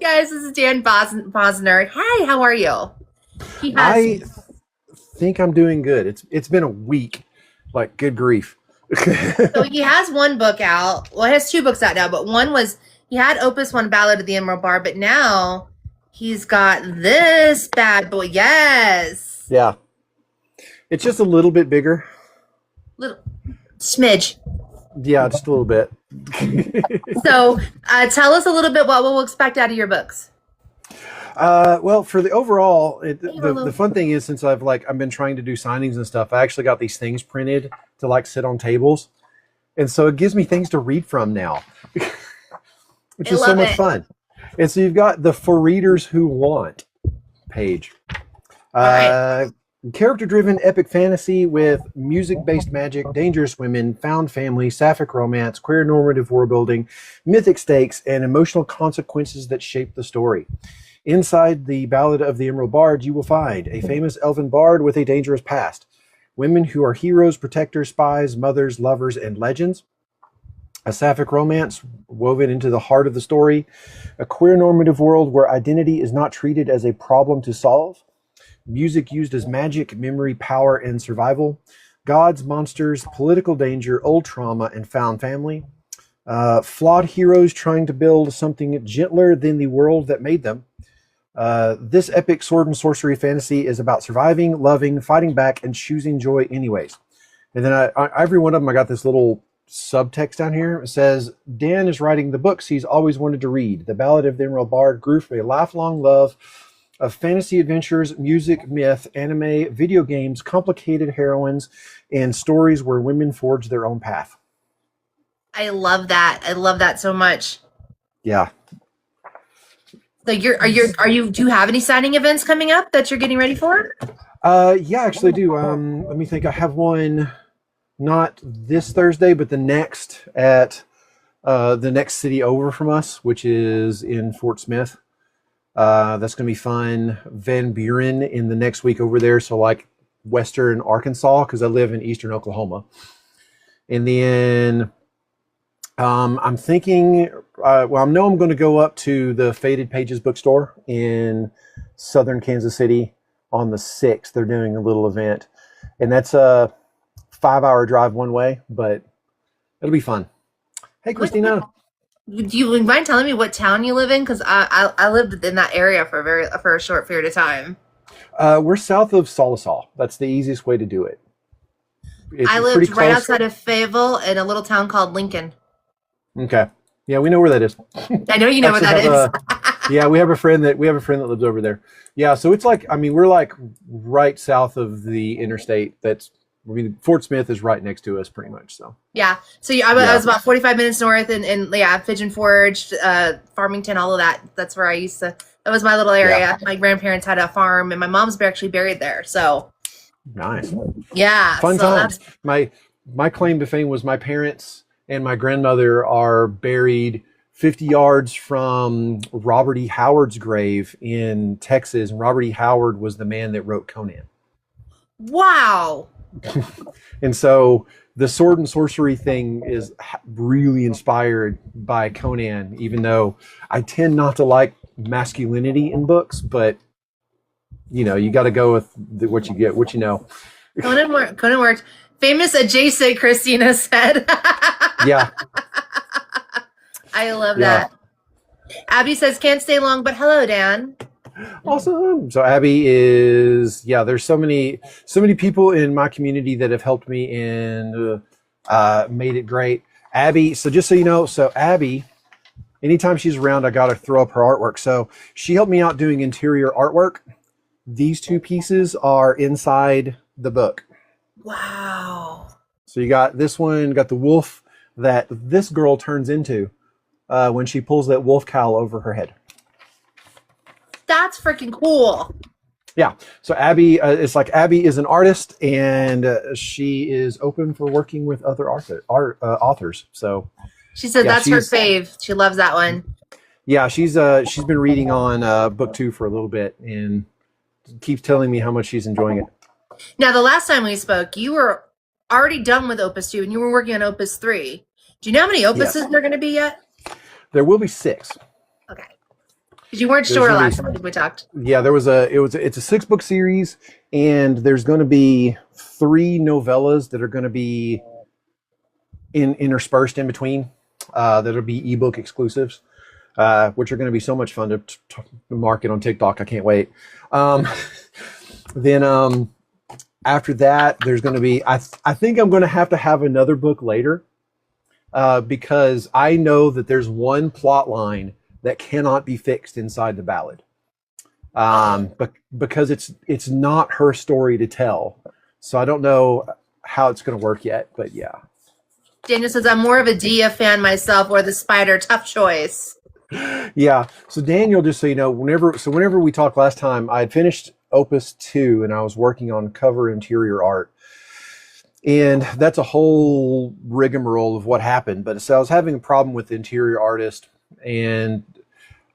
Guys, this is Dan Bosner. Hi, how are you? He has I think I'm doing good. It's been a week. Like good grief. so he has one book out. Well, he has two books out now, but one was he had Opus One Ballad of the Emerald Bar, but now he's got this bad boy. Yes. Yeah. It's just a little bit bigger. Little smidge. Yeah, just a little bit. So tell us a little bit what we'll expect out of your books. Well, for the overall, Hey, the Lulu. fun thing is since I've been trying to do signings and stuff, I actually got these things printed to like sit on tables, and so it gives me things to read from now, which I is so love much it. fun. And so you've got the for readers who want page. All right. Uh, Character driven epic fantasy with music based magic, dangerous women, found family, sapphic romance, queer normative world building, mythic stakes, and emotional consequences that shape the story. Inside the Ballad of the Emerald Bard, you will find a famous elven bard with a dangerous past, women who are heroes, protectors, spies, mothers, lovers, and legends, a sapphic romance woven into the heart of the story, a queer normative world where identity is not treated as a problem to solve, music used as magic, memory, power, and survival, gods, monsters, political danger, old trauma, and found family, flawed heroes trying to build something gentler than the world that made them. This epic sword and sorcery fantasy is about surviving, loving, fighting back, and choosing joy anyways. And then every one of them, I got this little subtext down here. It says, Dan is writing the books he's always wanted to read. The Ballad of the Emerald Bard grew from a lifelong love of fantasy adventures, music, myth, anime, video games, complicated heroines, and stories where women forge their own path. I love that. I love that so much. Yeah. So do you have any signing events coming up that you're getting ready for? Yeah, I actually do. Let me think. I have one not this Thursday, but the next at the next city over from us, which is in Fort Smith. That's going to be fun. Van Buren in the next week over there. So like Western Arkansas, because I live in Eastern Oklahoma. And then I'm thinking, well, I know I'm going to go up to the Faded Pages bookstore in Southern Kansas City on the 6th. They're doing a little event. And that's a 5-hour drive one way, but it'll be fun. Hey, What Christina. do you mind telling me what town you live in? Because I lived in that area for a short period of time. We're south of Solisol. That's the easiest way to do it. It's I pretty lived right close. outside of Fayetteville in a little town called Lincoln. Okay. Yeah, we know where that is. I know you know what Actually that have is. a yeah, we have a friend that lives over there. Yeah, so it's like we're like right south of the interstate. Fort Smith is right next to us pretty much. So Yeah. So I yeah. was about 45 minutes north, and yeah, Pigeon Forge, Farmington, all of that. That's where I used to. That was my little Yeah. area. My grandparents had a farm, and my mom's actually buried there. So Nice. yeah. Fun So times. that's My claim to fame was my parents and my grandmother are buried 50 yards from Robert E. Howard's grave in Texas. And Robert E. Howard was the man that wrote Conan. wow. And so the sword and sorcery thing is really inspired by Conan, even though I tend not to like masculinity in books, but you got to go with what you get, what you know. Conan worked. Famous adjacent, Christina said. Yeah, I love yeah. that. Abby says, can't stay long, but hello, Dan. Awesome. So Abby is, yeah, there's so many people in my community that have helped me and made it great. Abby, so just so you know, so Abby, anytime she's around, I got to throw up her artwork. So she helped me out doing interior artwork. These two pieces are inside the book. Wow. So you got this one, got the wolf that this girl turns into when she pulls that wolf cowl over her head. That's freaking cool. Yeah. So Abby, it's like Abby is an artist, and she is open for working with other authors. So She said yeah, that's her fave. She loves that one. yeah, she's been reading on book 2 for a little bit, and keeps telling me how much she's enjoying it. Now, the last time we spoke, you were already done with Opus 2 and you were working on Opus 3. Do you know how many Yes, opuses there are going to be yet? there will be 6. Okay. Because you weren't There's sure gonna last be time we talked. yeah, it's a 6 book series, and there's going to be 3 novellas that are going to be interspersed in between. That'll be ebook exclusives, which are going to be so much fun to market on TikTok. I can't wait. Um, then after that, there's going to be I think I'm going to have another book later, because I know that there's one plot line that cannot be fixed inside the ballad, but because it's not her story to tell. So I don't know how it's going to work yet, but yeah. Daniel says, I'm more of a Dia fan myself, or the Spider. Tough choice. Yeah. So Daniel, just so you know, whenever we talked last time, I had finished Opus 2 and I was working on cover interior art. And that's a whole rigmarole of what happened. But so I was having a problem with the interior artist, and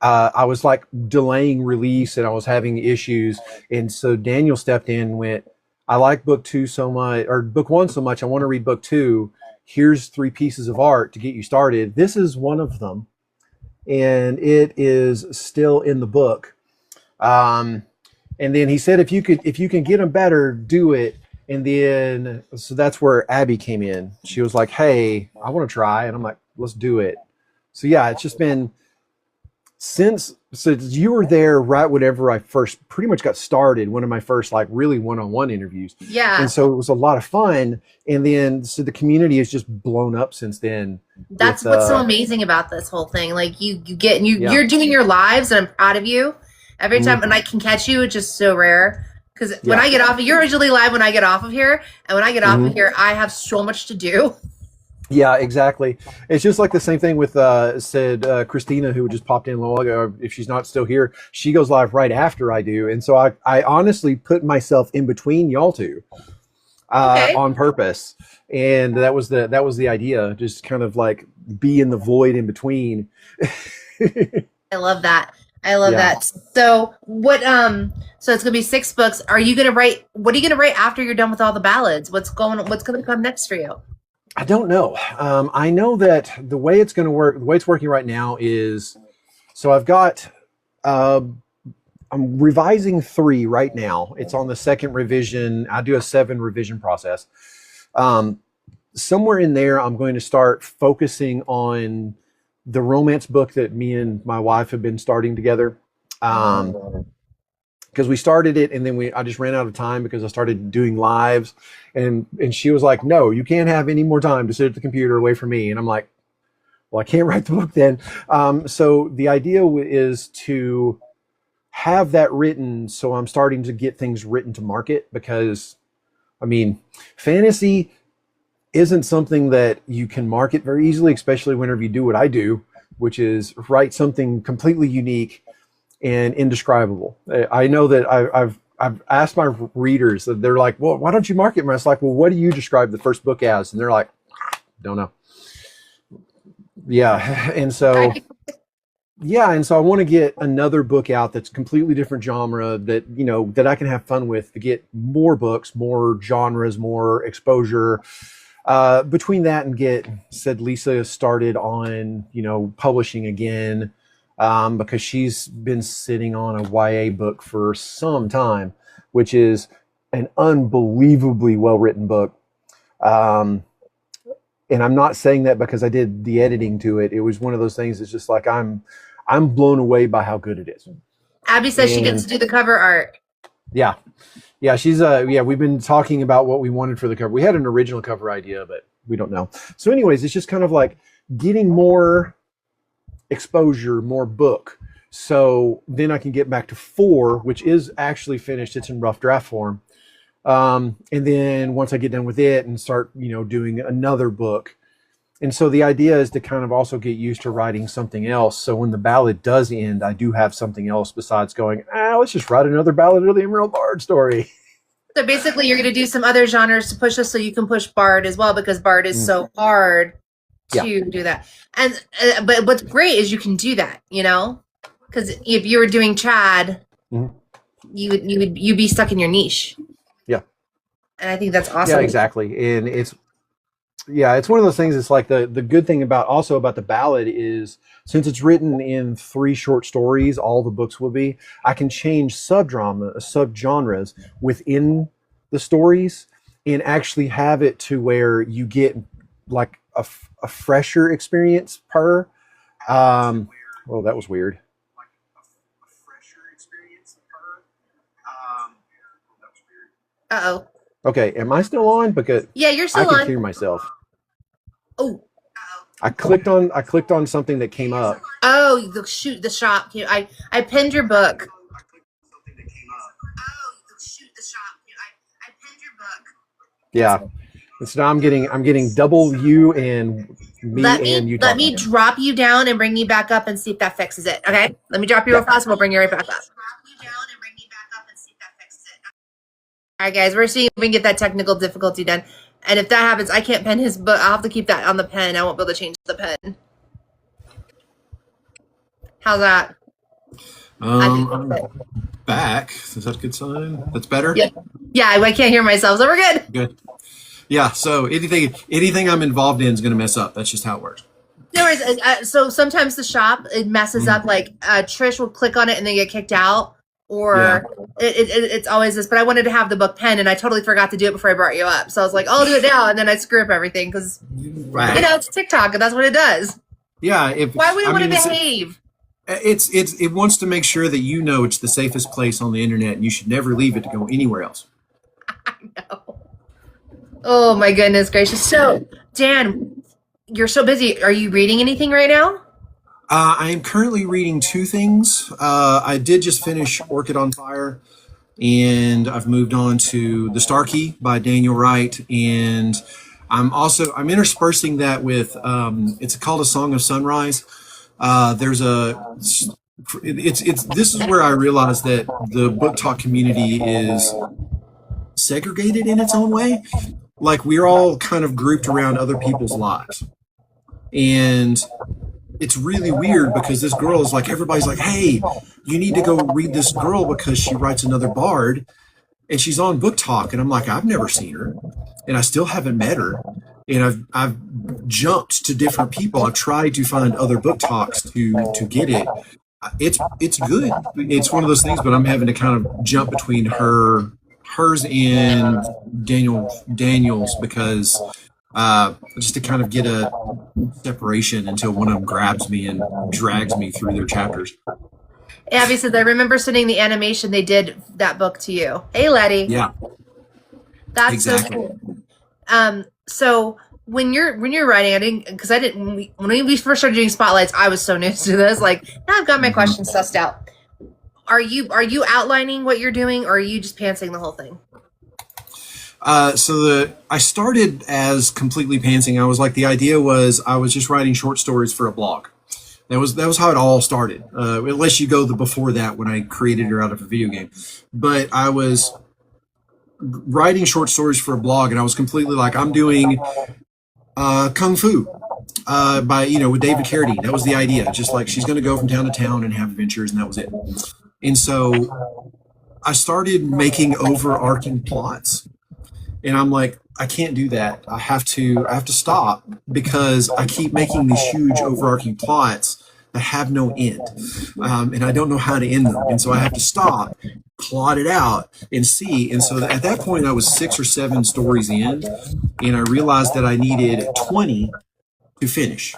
I was like delaying release, and I was having issues. And so Daniel stepped in and went, I like book 2 so much, or book 1 so much, I want to read book 2. Here's 3 pieces of art to get you started. This is one of them, and it is still in the book. And then he said, if you can get them better, do it. And then, so that's where Abby came in. She was like, hey, I want to try. And I'm like, let's do it. So yeah, it's just been since you were there right whenever I first pretty much got started, one of my first like really one-on-one interviews. Yeah. And so it was a lot of fun. And then, so the community has just blown up since then. That's what's so amazing about this whole thing. Like Yeah. you're doing your lives, and I'm proud of you. Every time, and I can catch you, it's just so rare. Because when I get off, you're usually live when I get off of here, and when I get off of here, I have so much to do. Yeah, exactly. It's just like the same thing with Christina, who just popped in a little while ago. If she's not still here, she goes live right after I do, and so I honestly put myself in between y'all two on purpose, and that was the idea, just kind of like be in the void in between. I love that. I love that. So what? So it's gonna be 6 books. Are you gonna write? What are you gonna write after you're done with all the ballads? What's gonna come next for you? I don't know. I know that the way it's going to work, the way it's working right now is, so I've got, I'm revising 3 right now. It's on the 2nd revision. I do a 7 revision process. Somewhere in there, I'm going to start focusing on the romance book that me and my wife have been starting together. Because we started it, and then I just ran out of time because I started doing lives, and she was like, no, you can't have any more time to sit at the computer away from me. And I'm like, well, I can't write the book then. So the idea is to have that written. So I'm starting to get things written to market, because I mean, fantasy isn't something that you can market very easily, especially whenever you do what I do, which is write something completely unique and indescribable. I know that I've asked my readers, that they're like, well, why don't you market more? It's like, well, what do you describe the first book as? And they're like, don't know. Yeah. And so, I want to get another book out that's completely different genre, that, you know, that I can have fun with, to get more books, more genres, more exposure. Between that and Lisa started on, you know, publishing again. Because she's been sitting on a YA book for some time, which is an unbelievably well-written book. And I'm not saying that because I did the editing to it. It was one of those things that's just like, I'm blown away by how good it is. Abby says she gets to do the cover art. Yeah. Yeah, she's we've been talking about what we wanted for the cover. We had an original cover idea, but we don't know. So anyways, it's just kind of like getting more exposure, more book. So then I can get back to 4, which is actually finished. It's in rough draft form. And then once I get done with it and start, you know, doing another book. And so the idea is to kind of also get used to writing something else. So when the ballad does end, I do have something else besides going, let's just write another Ballad of the Emerald Bard story. So basically you're going to do some other genres to push us, so you can push Bard as well, because Bard is so hard to do that. And but what's great is you can do that, you know, because if you were doing trad, you'd be stuck in your niche. Yeah. And I think that's awesome. Yeah, exactly. And Yeah, it's one of those things. It's like the good thing about the ballad is since it's written in three short stories, all the books will be. I can change subgenres within the stories, and actually have it to where you get like a fresher experience per. Oh, that was weird. Uh-oh. Okay, am I still on? Because Yeah, you're I still can on. hear myself. Oh. I clicked on something that came up. Oh, the shop. I pinned your book. Yeah. And so now I'm getting double you and me and you Let me talking. drop you down and bring you back up and see if that fixes it. Okay? Let me drop you real fast and we'll bring you right back up. All right, guys, we're seeing if we can get that technical difficulty done. And if that happens, I can't pen his book. I'll have to keep that on the pen. I won't be able to change the pen. How's that? I'm back. Is that a good sign? That's better? Yeah, I can't hear myself, so we're good. Good. Yeah, so anything I'm involved in is going to mess up. That's just how it works. No worries. So sometimes the shop, it messes up. Like Trish will click on it and then get kicked out. Or it's always this. But I wanted to have the book pen, and I totally forgot to do it before I brought you up. So I was like, I'll do it now. And then I screw up everything because, it's TikTok, and that's what it does. Yeah. Why would it want to behave? It wants to make sure that you know it's the safest place on the internet, and you should never leave it to go anywhere else. I know. Oh my goodness gracious! So Dan, you're so busy. Are you reading anything right now? I am currently reading two things. I did just finish Orchid on Fire, and I've moved on to The Star Key by Daniel Wright, and I'm interspersing that with it's called A Song of Sunrise. This is where I realized that the book talk community is segregated in its own way. Like we're all kind of grouped around other people's lives, and it's really weird because this girl is like, everybody's like, hey, you need to go read this girl because she writes another bard, and she's on Book Talk, and I'm like, I've never seen her, and I still haven't met her, and I've jumped to different people. I've tried to find other book talks to get it. It's good. It's one of those things, but I'm having to kind of jump between hers and Daniel's because just to kind of get a separation until one of them grabs me and drags me through their chapters. Abby says, I remember sending the animation they did that book to you. Hey, Letty. Yeah. That's exactly. So cool. So when you're writing, when we first started doing spotlights, I was so new to this. Like now I've got my questions sussed out. Are you outlining what you're doing, or are you just pantsing the whole thing? I started as completely pantsing. I was like, the idea was I was just writing short stories for a blog. That was how it all started. Unless you go before that when I created her out of a video game, but I was writing short stories for a blog, and I was completely like, I'm doing kung fu with David Carradine. That was the idea. Just like she's going to go from town to town and have adventures, and that was it. And so I started making overarching plots. And I'm like, I can't do that. I have to stop because I keep making these huge overarching plots that have no end. And I don't know how to end them. And so I have to stop, plot it out, and see. And so at that point, I was 6 or 7 stories in, and I realized that I needed 20 to finish.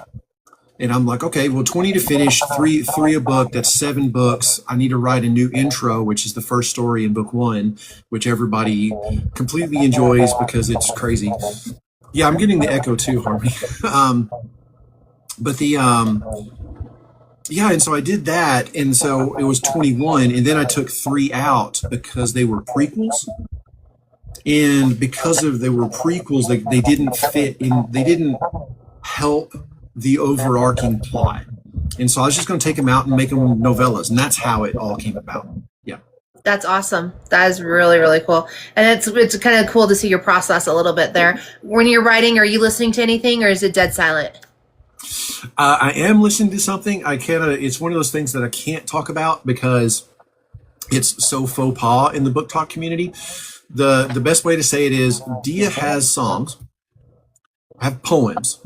And I'm like, okay, well, 20 to finish, three a book, that's 7 books. I need to write a new intro, which is the first story in book 1, which everybody completely enjoys because it's crazy. Yeah, I'm getting the echo too, Harvey. And so I did that, and so it was 21, and then I took 3 out because they were prequels. And because they were prequels, they didn't fit in, they didn't help the overarching plot. And so I was just going to take them out and make them novellas. And that's how it all came about. Yeah. That's awesome. That is really, really cool. And it's kind of cool to see your process a little bit there. When you're writing, are you listening to anything, or is it dead silent? I am listening to something. It's one of those things that I can't talk about because it's so faux pas in the book talk community. The best way to say it is Dia has songs. have poems.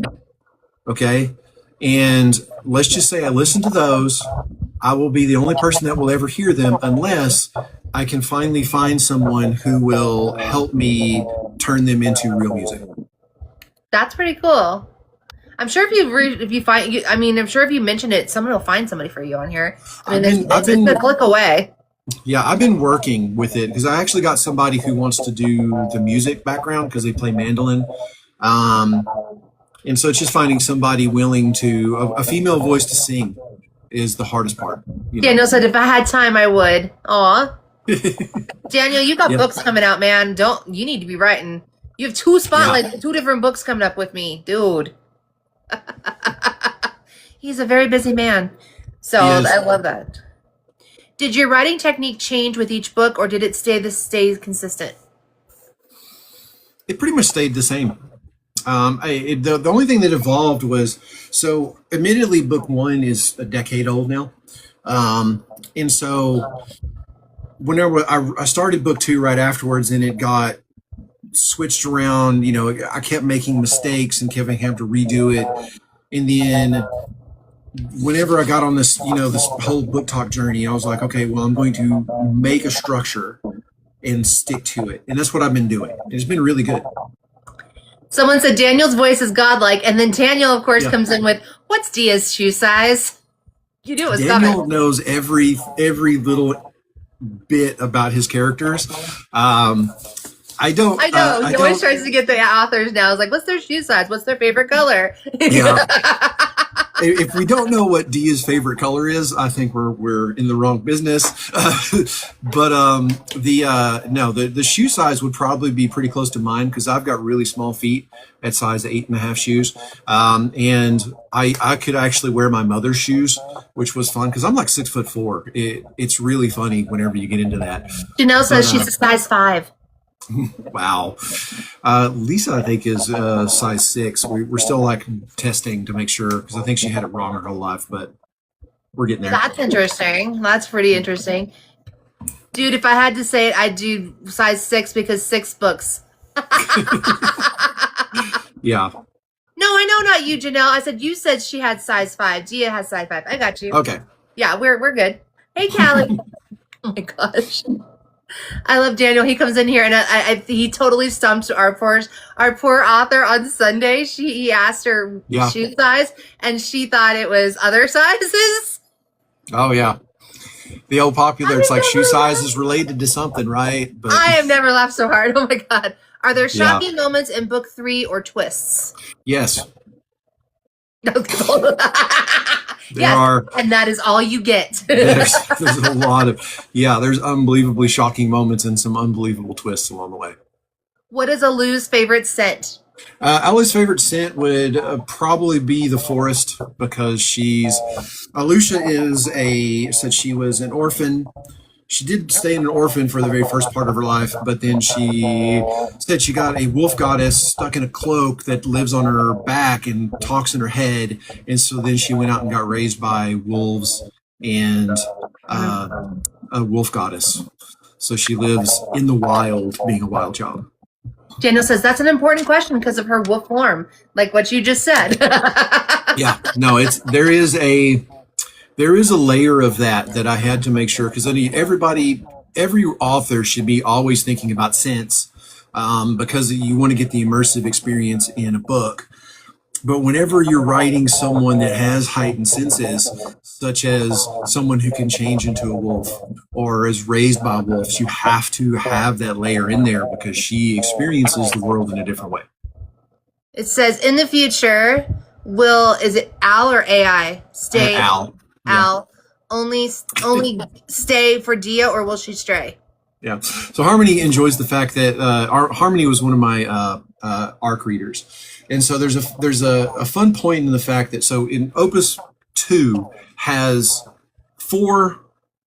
Okay. And let's just say I listen to those. I will be the only person that will ever hear them unless I can finally find someone who will help me turn them into real music. That's pretty cool. I'm sure if you find, I'm sure if you mention it, someone will find somebody for you on here. I mean, it's a click away. Yeah, I've been working with it because I actually got somebody who wants to do the music background because they play mandolin. And so it's just finding somebody willing to, a female voice to sing is the hardest part. Daniel said, if I had time, I would. Aw. Daniel, you got books coming out, man. You need to be writing. You have two different books coming up with me, dude. He's a very busy man. So I love that. Did your writing technique change with each book, or did it stay consistent? It pretty much stayed the same. The only thing that evolved was, so admittedly, book 1 is a decade old now. And so whenever I started book 2 right afterwards, and it got switched around, I kept making mistakes and kept having to redo it. And then whenever I got on this, this whole book talk journey, I was like, okay, well, I'm going to make a structure and stick to it. And that's what I've been doing. It's been really good. Someone said Daniel's voice is godlike, and then Daniel, of course, comes in with, "What's Dia's shoe size?" You knew it was Daniel knows every little bit about his characters. I don't. I know. He always tries to get the authors now. It's like, "What's their shoe size? What's their favorite color?" Yeah. If we don't know what Dia's favorite color is, I think we're in the wrong business. But the shoe size would probably be pretty close to mine because I've got really small feet at size 8.5 shoes, and I could actually wear my mother's shoes, which was fun because I'm like 6'4". It's really funny whenever you get into that. Janelle says she's a size 5. Wow. Lisa, I think, is size 6. We're still like testing to make sure because I think she had it wrong her whole life, but we're getting there. That's interesting. That's pretty interesting. Dude, if I had to say it, I'd do size 6 because 6 books. Yeah. No, I know not you, Janelle. I said you said she had size 5. Dia has size 5. I got you. Okay. Yeah, we're good. Hey, Callie. Oh my gosh. I love Daniel. He comes in here and he totally stumped our poor author on Sunday. He asked her shoe size and she thought it was other sizes. Oh yeah, the old popular. It's like shoe size is related to something, right? But I have never laughed so hard. Oh my god. Are there shocking moments in book 3 or twists? Yes. There are, and that is all you get. there's a lot of there's unbelievably shocking moments and some unbelievable twists along the way. What is Alu's favorite scent? Alu's favorite scent would probably be the forest because Alusha said she was an orphan. She did stay an orphan for the very first part of her life, but then she said she got a wolf goddess stuck in a cloak that lives on her back and talks in her head. And so then she went out and got raised by wolves and a wolf goddess. So she lives in the wild, being a wild child. Daniel says that's an important question because of her wolf form, like what you just said. Yeah, no, there is a layer of that I had to make sure because every author should be always thinking about sense because you want to get the immersive experience in a book. But whenever you're writing someone that has heightened senses, such as someone who can change into a wolf or is raised by wolves, you have to have that layer in there because she experiences the world in a different way. It says in the future, is it Al or AI stay? Al. Al, only stay for Dia, or will she stray? Yeah. So Harmony enjoys the fact that Harmony was one of my ARC readers, and so there's a fun point in the fact that in Opus 2 has 4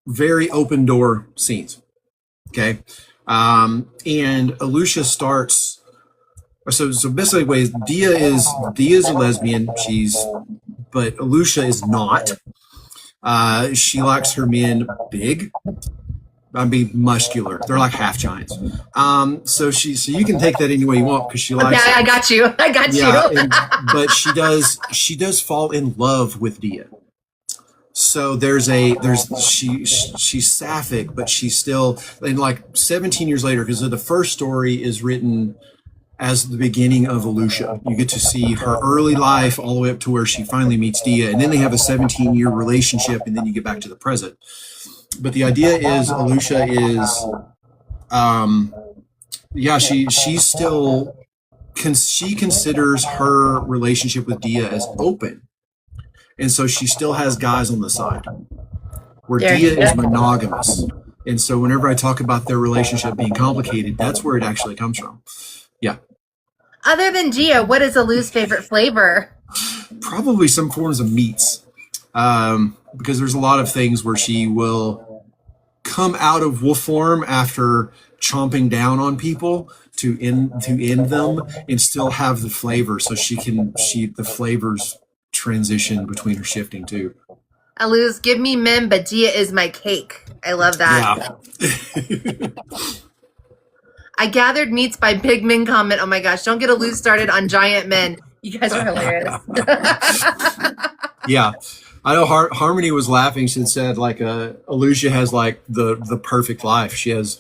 very open door scenes. Okay, and Alusha starts. So basically, Dia is a lesbian. But Alusha is not. She likes her men big, I mean, muscular. They're like half giants. So you can take that any way you want because she likes. Yeah, I got you. I got you. But she does fall in love with Dia. So she's sapphic, but she's still, and like 17 years later, because the first story is written as the beginning of Alusha. You get to see her early life all the way up to where she finally meets Dia, and then they have a 17-year relationship, and then you get back to the present. But the idea is Alusha is, she considers her relationship with Dia as open. And so she still has guys on the side, where Dia is monogamous. And so whenever I talk about their relationship being complicated, that's where it actually comes from. Yeah. Other than Dia, what is Alu's favorite flavor? Probably some forms of meats. Because there's a lot of things where she will come out of wolf form after chomping down on people to end them and still have the flavor. So the flavors transition between her shifting too. Aluz, give me men, but Dia is my cake. I love that. Yeah. I gathered meats by Big Men comment. Oh my gosh, don't get Aluz started on giant men. You guys are hilarious. Yeah. I know Harmony was laughing. She said like Alusha has like the perfect life. She has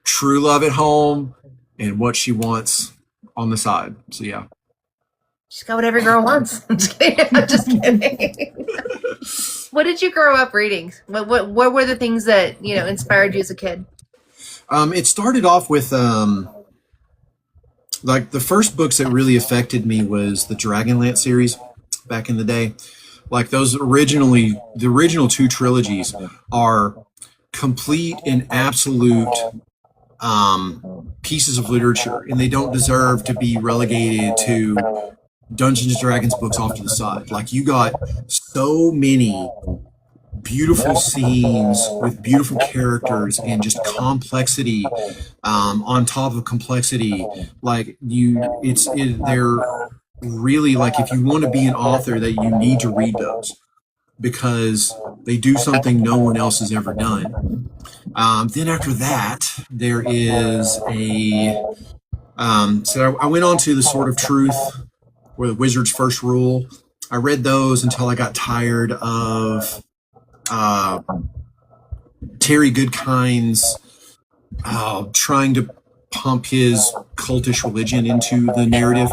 true love at home and what she wants on the side. So yeah. She's got what every girl wants. I'm just kidding. I'm just kidding. What did you grow up reading? What were the things that, inspired you as a kid? It started off with like the first books that really affected me was the Dragonlance series back in the day. Like the original two trilogies are complete and absolute pieces of literature, and they don't deserve to be relegated to Dungeons and Dragons books off to the side. Like you got so many beautiful scenes with beautiful characters and just complexity on top of complexity. Like they're really like, if you want to be an author, that you need to read those because they do something no one else has ever done. Then after that, there is so I went on to the Sword of Truth, or the Wizard's First Rule. I read those until I got tired of Terry Goodkind's trying to pump his cultish religion into the narrative.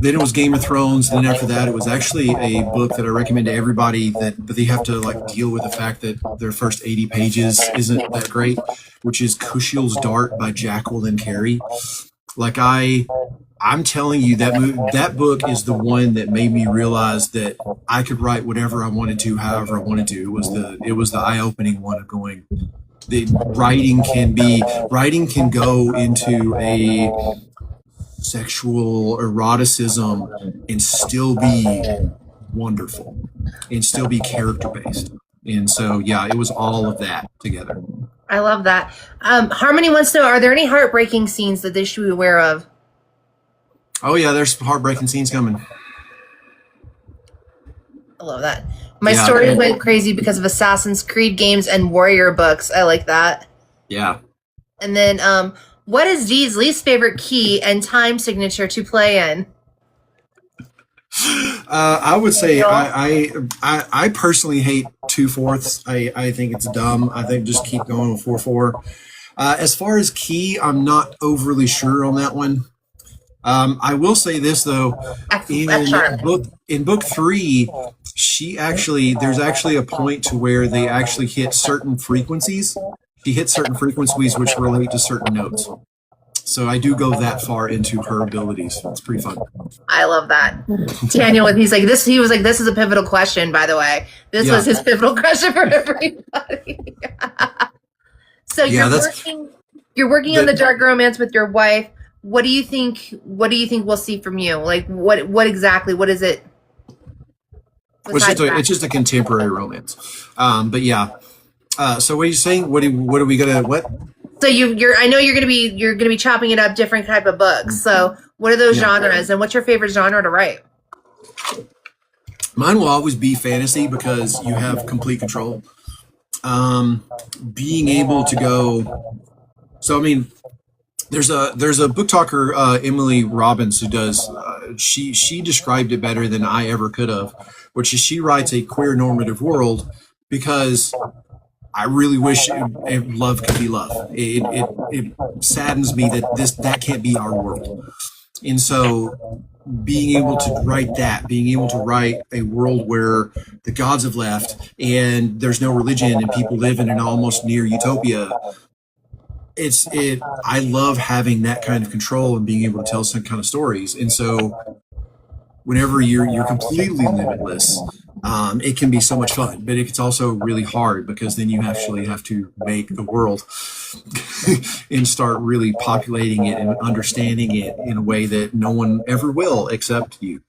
Then it was Game of Thrones. Then after that, it was actually a book that I recommend to everybody but they have to like deal with the fact that their first 80 pages isn't that great, which is Kushiel's Dart by Jacqueline Carey. Like I'm telling you, that book is the one that made me realize that I could write whatever I wanted to, however I wanted to. It was the eye-opening one of going, the writing can go into a sexual eroticism and still be wonderful and still be character-based. And so, yeah, it was all of that together. I love that. Harmony wants to know, are there any heartbreaking scenes that they should be aware of? Oh, yeah, there's heartbreaking scenes coming. I love that. My story went crazy because of Assassin's Creed games and Warrior books. I like that. Yeah. And then, what is Dee's least favorite key and time signature to play in? I would say I personally hate 2/4. I think it's dumb. I think just keep going with 4/4. As far as key, I'm not overly sure on that one. I will say this though, in book 3, there's actually a point to where they actually hit certain frequencies. She hits certain frequencies which relate to certain notes. So I do go that far into her abilities. It's pretty fun. I love that. Daniel, he was like, this is a pivotal question, by the way. This was his pivotal question for everybody. So you're working on the dark romance with your wife. What do you think we'll see from you? Like what exactly? What is it? It's just a contemporary romance. But yeah. So what are you saying? What are we gonna what? So I know you're gonna be chopping it up different type of books. So what are those genres and what's your favorite genre to write? Mine will always be fantasy because you have complete control. being able to go. So I mean, there's a book talker, Emily Robbins, who does. She described it better than I ever could have, which is she writes a queer normative world because I really wish love could be love. It saddens me that that can't be our world. And so being able to write that, being able to write a world where the gods have left and there's no religion and people live in an almost near utopia, I love having that kind of control and being able to tell some kind of stories. And so whenever you're completely limitless, it can be so much fun, but it's also really hard because then you actually have to make the world and start really populating it and understanding it in a way that no one ever will except you.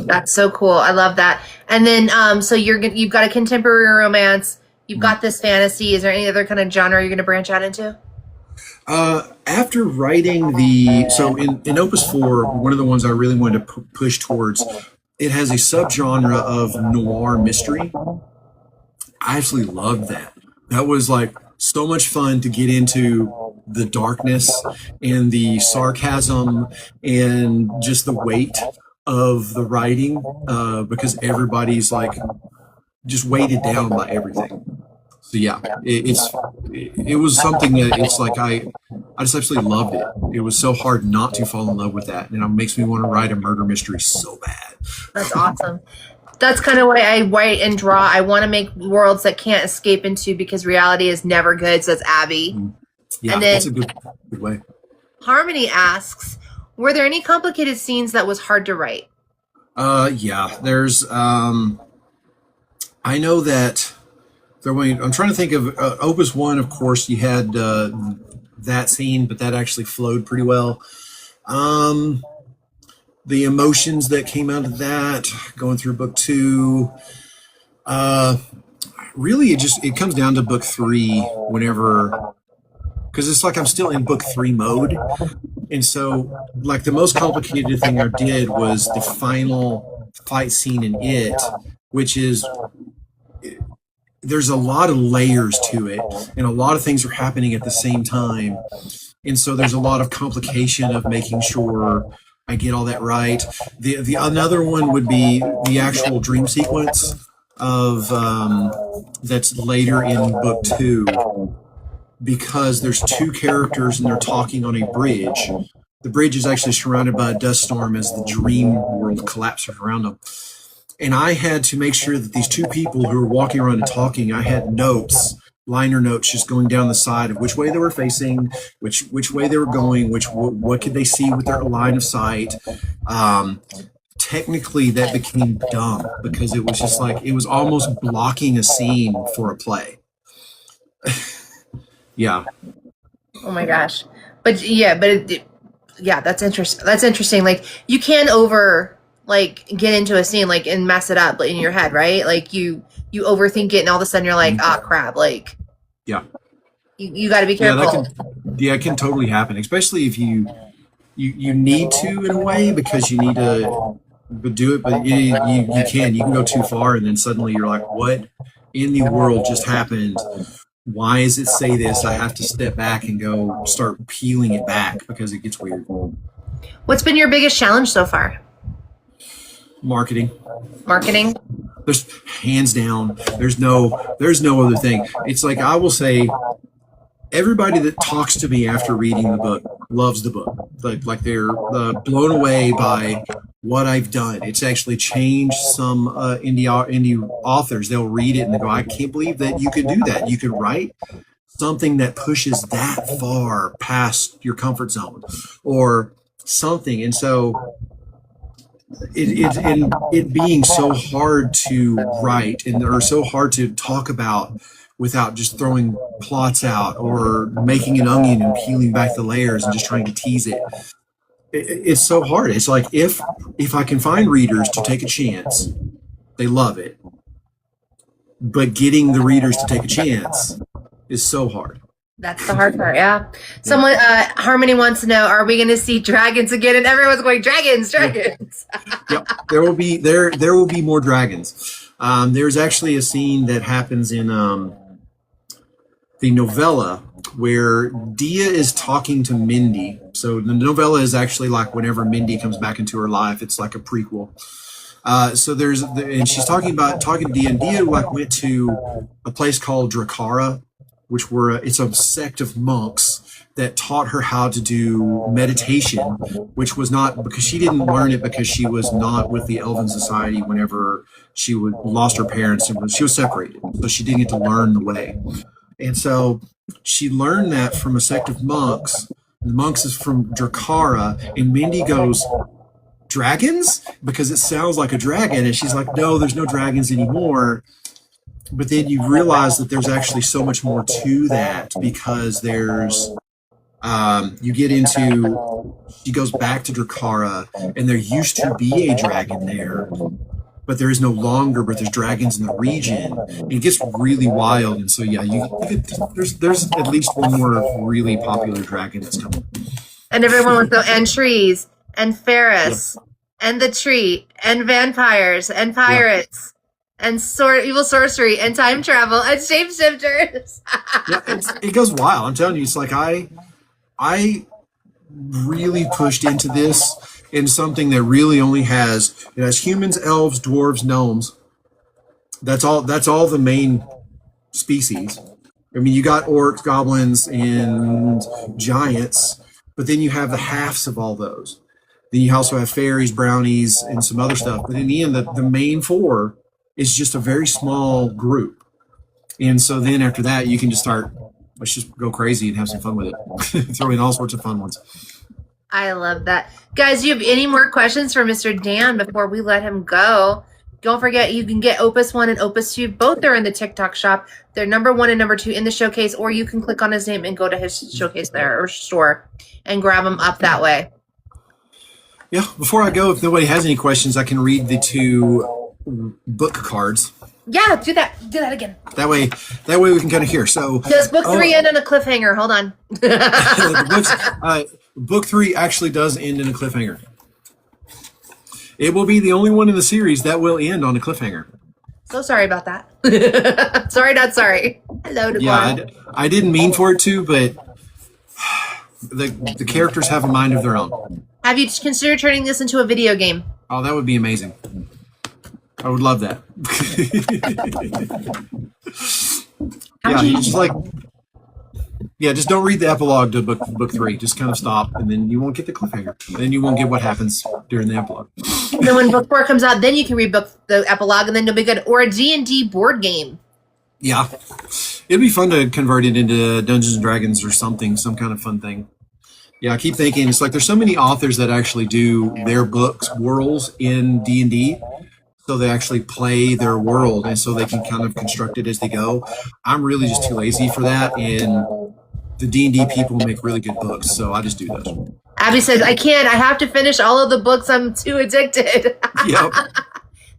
That's so cool. I love that. And then, so you've got a contemporary romance. You've got this fantasy. Is there any other kind of genre you're going to branch out into? After writing so in Opus 4, one of the ones I really wanted to push towards, it has a subgenre of noir mystery. I absolutely loved that. That was like so much fun to get into the darkness and the sarcasm and just the weight of the writing, because everybody's like just weighted down by everything. So yeah, it was something that it's like I just absolutely loved it. It was so hard not to fall in love with that, and it makes me want to write a murder mystery so bad. That's awesome. That's kind of why I write and draw. I want to make worlds that can't escape into because reality is never good. So that's Abby. Yeah, and then that's a good way. Harmony asks, were there any complicated scenes that was hard to write? Yeah, there's I know that I'm trying to think of Opus 1, of course, you had that scene, but that actually flowed pretty well. The emotions that came out of that, going through book 2, really it comes down to book 3 whenever, because it's like I'm still in book 3 mode. And so like the most complicated thing I did was the final fight scene in it, which is there's a lot of layers to it and a lot of things are happening at the same time. And so there's a lot of complication of making sure I get all that right. The another one would be the actual dream sequence of that's later in book 2, because there's 2 characters and they're talking on a bridge. The bridge is actually surrounded by a dust storm as the dream world collapses around them. And I had to make sure that these 2 people who were walking around and talking, I had notes, liner notes, just going down the side of which way they were facing, which way they were going, what could they see with their line of sight. Technically, that became dumb because it was just like it was almost blocking a scene for a play. Yeah. Oh my gosh. But yeah, that's interesting. That's interesting. Like you can get into a scene and mess it up in your head, right? Like you overthink it and all of a sudden you're like, crap. Like, yeah, you got to be careful. It can totally happen, especially if you need to in a way because you need to do it, but you can go too far and then suddenly you're like, what in the world just happened? Why does it say this? I have to step back and go start peeling it back because it gets weird. What's been your biggest challenge so far? Marketing. There's hands down. There's no other thing. It's like I will say, everybody that talks to me after reading the book loves the book. Like they're blown away by what I've done. It's actually changed some indie authors. They'll read it and they go, "I can't believe that you could do that. You could write something that pushes that far past your comfort zone, or something." And so. It being so hard to write or so hard to talk about without just throwing plots out or making an onion and peeling back the layers and just trying to tease it. It's so hard. It's like if I can find readers to take a chance, they love it. But getting the readers to take a chance is so hard. That's the hard part, yeah. Someone, Harmony wants to know, are we going to see dragons again? And everyone's going, dragons. Yep. There will be more dragons. There's actually a scene that happens in the novella where Dia is talking to Mindy. So the novella is actually like whenever Mindy comes back into her life, it's like a prequel. So and she's talking to Dia, and Dia like went to a place called Drakara, which it's a sect of monks that taught her how to do meditation, which was not because she didn't learn it because she was not with the Elven Society whenever she lost her parents and she was separated, so she didn't get to learn the way. And so she learned that from a sect of monks. The monks is from Drakara, and Mindy goes, dragons? Because it sounds like a dragon. And she's like, no, there's no dragons anymore. But then you realize that there's actually so much more to that, because there's, you get into, she goes back to Drakara, and there used to be a dragon there, but there is no longer, but there's dragons in the region. And it gets really wild. And so, yeah, there's at least one more really popular dragon that's coming. And everyone with and trees, and Ferris, and the tree, and vampires, and pirates, and evil sorcery, and time travel, and shapeshifters. It goes wild. I'm telling you, it's like I really pushed into this in something that really only has, it has humans, elves, dwarves, gnomes. That's all the main species. I mean, you got orcs, goblins, and giants, but then you have the halves of all those. Then you also have fairies, brownies, and some other stuff. But in the end, the main four is just a very small group. And so then after that, you can just start, let's just go crazy and have some fun with it. Throw in all sorts of fun ones. I love that. Guys, do you have any more questions for Mr. Dan before we let him go? Don't forget, you can get Opus 1 and Opus 2. Both are in the TikTok shop. They're number 1 and number 2 in the showcase, or you can click on his name and go to his showcase there or store and grab them up that way. Yeah, before I go, if nobody has any questions, I can read the 2 book cards. Yeah, do that. Do that again. That way we can kind of hear. So does book 3 end on a cliffhanger? Hold on. Book 3 actually does end in a cliffhanger. It will be the only one in the series that will end on a cliffhanger. So sorry about that. Sorry, not sorry. Hello, Devon. Yeah, I didn't mean for it to, but the characters have a mind of their own. Have you considered turning this into a video game? Oh, that would be amazing. I would love that. Just don't read the epilogue to book 3. Just kind of stop, and then you won't get the cliffhanger. Then you won't get what happens during the epilogue. And then when book 4 comes out, then you can read the epilogue, and then you'll be good. Or a D&D board game. Yeah. It'd be fun to convert it into Dungeons and Dragons or something, some kind of fun thing. Yeah, I keep thinking, it's like there's so many authors that actually do their books, worlds in D&D. So they actually play their world, and so they can kind of construct it as they go. I'm really just too lazy for that, and the D&D people make really good books, so I just do those. Abby says, I can't. I have to finish all of the books. I'm too addicted. Yep.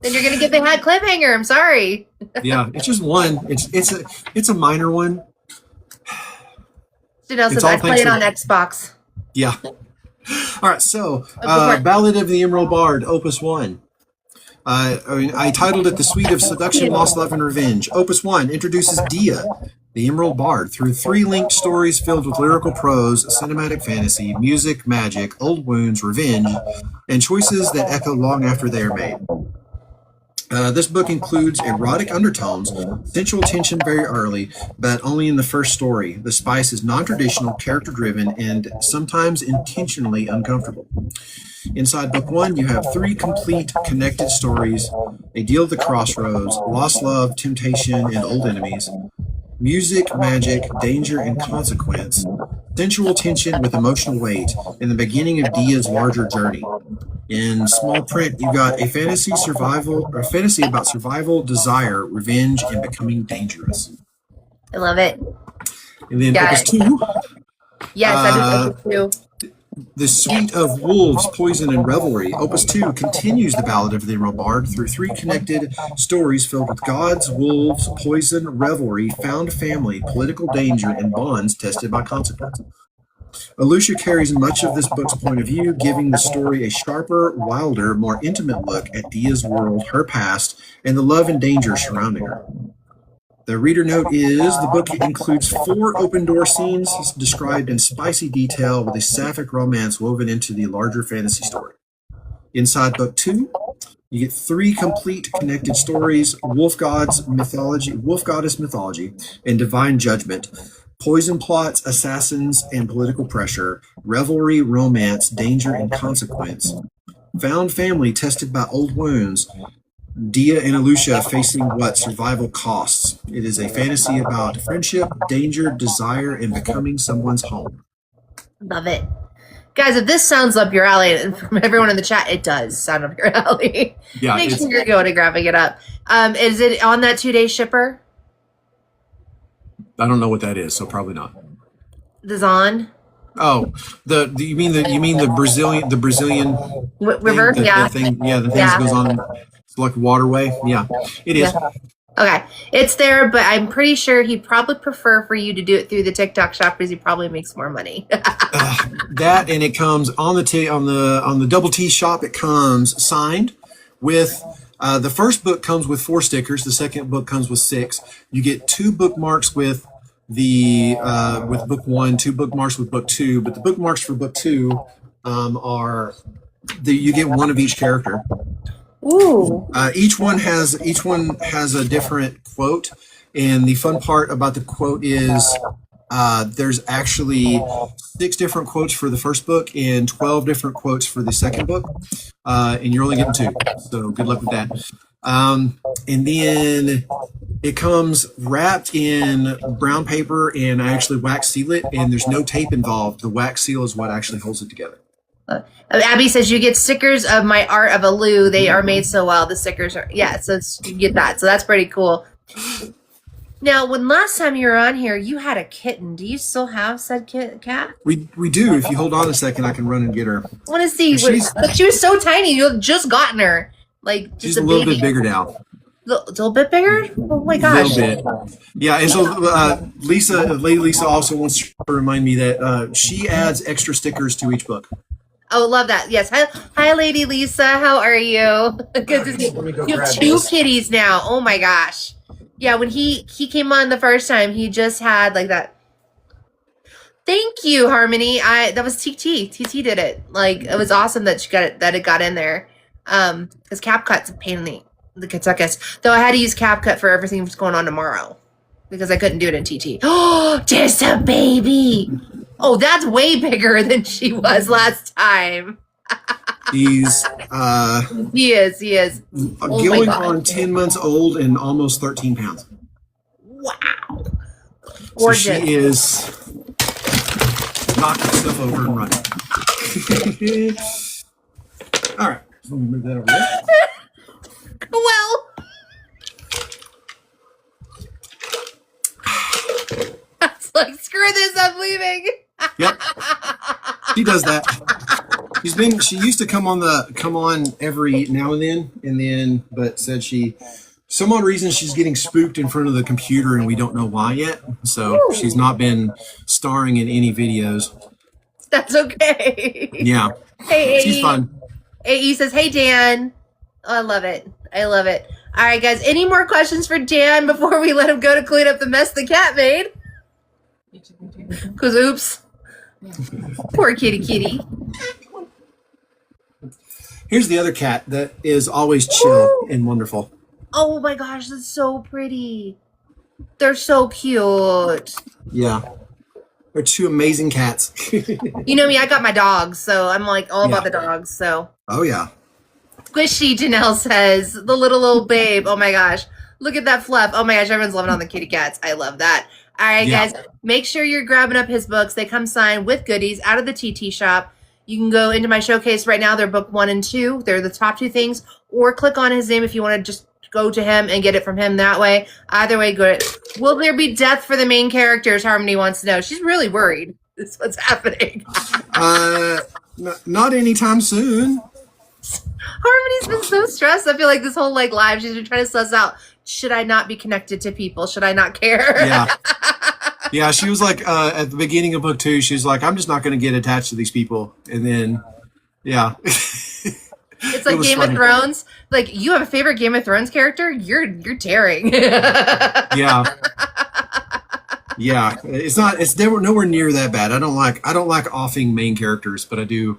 Then you're going to get the head cliffhanger. I'm sorry. Yeah, it's just one. It's a minor one. Janelle says, I play it on Xbox. Yeah. All right, so Ballad of the Emerald Bard, Opus 1. I titled it The Suite of Seduction, Lost Love, and Revenge. Opus 1 introduces Dia, the Emerald Bard, through 3 linked stories filled with lyrical prose, cinematic fantasy, music, magic, old wounds, revenge, and choices that echo long after they are made. This book includes erotic undertones, sensual tension very early, but only in the first story. The spice is non-traditional, character-driven, and sometimes intentionally uncomfortable. Inside book 1, you have 3 complete, connected stories, a deal at the crossroads, lost love, temptation, and old enemies, music, magic, danger, and consequence, sensual tension with emotional weight, and the beginning of Dia's larger journey. In small print, you got a fantasy about survival, desire, revenge, and becoming dangerous. I love it. And then Opus 2. Yes, that is Opus 2. The Suite of Wolves, Poison, and Revelry. Opus 2 continues the Ballad of the Emerald Bard through 3 connected stories filled with gods, wolves, poison, revelry, found family, political danger, and bonds tested by consequence. Alicia carries much of this book's point of view, giving the story a sharper, wilder, more intimate look at Dia's world, her past, and the love and danger surrounding her. The reader note is the book includes 4 open-door scenes described in spicy detail with a sapphic romance woven into the larger fantasy story. Inside book 2, you get 3 complete connected stories: Wolf Goddess mythology, and divine judgment, poison plots, assassins, and political pressure, revelry, romance, danger, and consequence, found family tested by old wounds, Dia and Alicia facing what survival costs. It is a fantasy about friendship, danger, desire, and becoming someone's home. Love it. Guys, if this sounds up your alley, and from everyone in the chat, it does sound up your alley. Yeah, Make sure you're going and grabbing it up. Is it on that 2-day shipper? I don't know what that is, so probably not. The Zon? Oh, you mean the Brazilian River? thing, Yeah. the thing that goes on. It's like waterway. Yeah, it is. Yeah. Okay, it's there, but I'm pretty sure he'd probably prefer for you to do it through the TikTok shop because he probably makes more money. That, and it comes on the Double T shop. It comes signed with. The first book comes with 4 stickers. The second book comes with 6. You get 2 bookmarks with with book 1, 2 bookmarks with book 2. But the bookmarks for book 2 you get 1 of each character. Ooh. Each one has a different quote, and the fun part about the quote is there's actually 6 different quotes for the first book and 12 different quotes for the second book, and you're only getting 2. So good luck with that. And then it comes wrapped in brown paper, and I actually wax seal it, and there's no tape involved. The wax seal is what actually holds it together. Abby says you get stickers of my art of Alu. They are made so well. The stickers are so you get that. So that's pretty cool. Now, when last time you were on here, you had a kitten. Do you still have said cat? We do. If you hold on a second, I can run and get her. I want to see. But she was so tiny. You had just gotten her. Like just she's a little bit bigger now. A little bit bigger? Oh my gosh. A little bit. Yeah, and so Lady Lisa also wants to remind me that she adds extra stickers to each book. Oh, love that. Yes. Hi, Lady Lisa. How are you? Good to see you. You have 2 kitties now. Oh my gosh. Yeah, when he came on the first time, he just had like that. Thank you, Harmony. That was TT. TT did it. Like, it was awesome that it got in there. Because CapCut's a pain in the Kentuckus. Though I had to use CapCut for everything that's going on tomorrow. Because I couldn't do it in TT. Oh, just a baby. Oh, that's way bigger than she was last time. He is. Going on 10 months old and almost 13 pounds. Wow. Gorgeous. So she is knocking stuff over and running. All right. So let me move that over there. Well. That's like, screw this, I'm leaving. Yep. She does that. She used to come on every now and then, but said some odd reason she's getting spooked in front of the computer and we don't know why yet. So she's not been starring in any videos. That's okay. Yeah. Hey, she's fun. AE says, hey, Dan. Oh, I love it. All right, guys. Any more questions for Dan before we let him go to clean up the mess the cat made? Because oops. Poor kitty. Here's the other cat that is always chill and wonderful. Oh my gosh, that's so pretty. They're so cute. Yeah. They're 2 amazing cats. You know me, I got my dogs, so I'm like all about the dogs. So. Oh yeah. Squishy, Janelle says, the little babe. Oh my gosh. Look at that fluff. Oh my gosh, everyone's loving on the kitty cats. I love that. All right, guys, make sure you're grabbing up his books. They come signed with goodies out of the TT shop. You can go into my showcase right now. They're book 1 and 2. They're the top 2 things. Or click on his name if you want to just go to him and get it from him that way. Either way, good. Will there be death for the main characters? Harmony wants to know. She's really worried. That's what's happening. Not anytime soon. Harmony's been so stressed. I feel like this whole live, she's been trying to suss out, should I not be connected to people? Should I not care? Yeah. Yeah, she was like at the beginning of book 2, she was like, I'm just not going to get attached to these people. And then, yeah. It's like Game of Thrones. Like, you have a favorite Game of Thrones character? You're tearing. Yeah. Yeah. It's nowhere near that bad. I don't like offing main characters, but I do.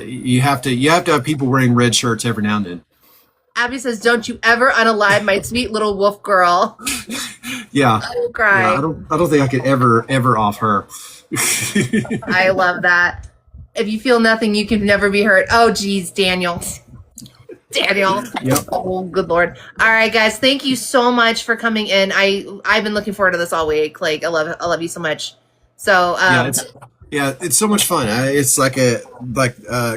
You have to have people wearing red shirts every now and then. Abby says, "Don't you ever unalive my sweet little wolf girl." Yeah. I will cry. Yeah, I don't think I could ever off her. I love that. If you feel nothing, you can never be hurt. Oh, geez, Daniel. Daniel. Yep. Oh, good Lord. All right, guys. Thank you so much for coming in. I've been looking forward to this all week. Like, I love you so much. So, it's so much fun. It's like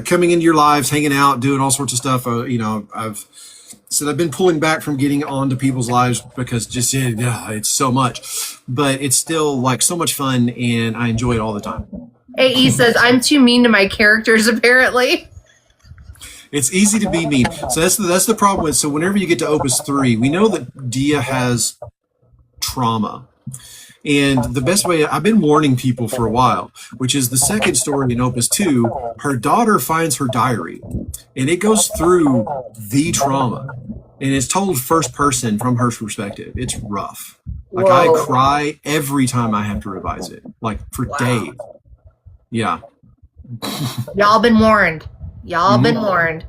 coming into your lives, hanging out, doing all sorts of stuff. I've been pulling back from getting onto people's lives because it's so much, but it's still like so much fun, and I enjoy it all the time. AE says, "I'm too mean to my characters, apparently." It's easy to be mean. So that's the problem with. So whenever you get to Opus 3, we know that Dia has trauma. And the best way, I've been warning people for a while, which is the second story in Opus 2, her daughter finds her diary, and it goes through the trauma, and it's told first person from her perspective. It's rough. Like, whoa. I cry every time I have to revise it, like for days. Yeah. Y'all been warned. Y'all been warned.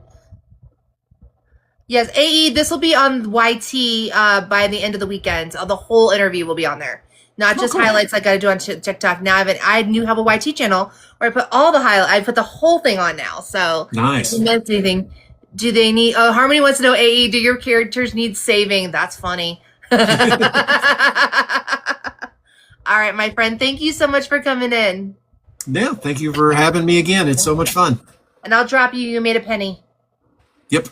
Yes, AE, this will be on YT by the end of the weekend. The whole interview will be on there. Not just highlights like I do on TikTok. Now I do have a YT channel where I put all the highlights. I put the whole thing on now. So nice. If you missed anything, do they need? Oh, Harmony wants to know, AE, do your characters need saving? That's funny. All right, my friend. Thank you so much for coming in. Yeah, thank you for having me again. It's so much fun. And I'll drop you. You made a penny. Yep.